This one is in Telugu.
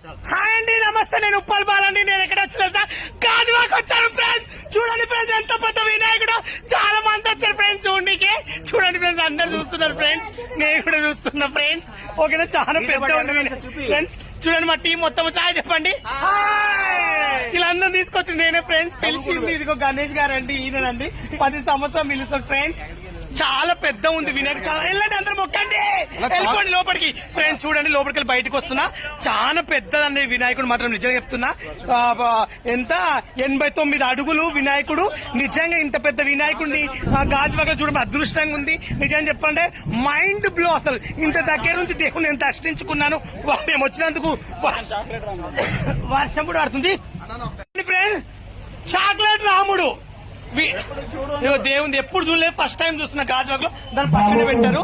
హాయ్ అండి, నమస్తే. నేను ఉప్పల్ బాలండి. నేను ఎక్కడ వచ్చిన గాజువాక వచ్చాను ఫ్రెండ్స్. చూడండి ఫ్రెండ్స్, ఎంత పెద్ద వినాయకుడు. చాలా మంది వచ్చారు ఫ్రెండ్స్ చూడండికి. చూడండి ఫ్రెండ్స్, అందరు చూస్తున్నారు ఫ్రెండ్స్, నేను కూడా చూస్తున్నా ఫ్రెండ్స్. ఓకేనా, చాలా పెద్ద ఫ్రెండ్స్. చూడండి మా టీం మొత్తం. ఛాయ్ చెప్పండి. వీళ్ళందరూ తీసుకొచ్చింది నేనే ఫ్రెండ్స్. పిలిచింది ఇదిగో గణేష్ గారండి, ఈయనండి. 10 సంవత్సరం పిలుస్తారు ఫ్రెండ్స్. చాలా పెద్ద ఉంది వినాయకుడు. చాలా వెళ్ళండి, అందరూ మొక్కండి, వెళ్ళిపోండి లోపలికి ఫ్రెండ్స్. చూడండి, లోపలికి వెళ్ళి బయటకు వస్తున్నా. చాలా పెద్దదండి వినాయకుడు మాత్రం, నిజంగా చెప్తున్నా. ఎంత 89 అడుగులు వినాయకుడు. నిజంగా ఇంత పెద్ద వినాయకుడిని గాజువాకలో చూడడం అదృష్టంగా ఉంది. నిజంగా చెప్పండి, మైండ్ బ్లో. అసలు ఇంత దగ్గర నుంచి దేవుని ఎంత అష్టించుకున్నాను. మేము వచ్చినందుకు వర్షం కూడా ఆడుతుంది ఫ్రెండ్స్. చాక్లెట్ రాముడు దేవుని ఎప్పుడు చూడలేదు, ఫస్ట్ టైం చూస్తున్నా గాజువాకలో. దాని పక్కన పెట్టారు.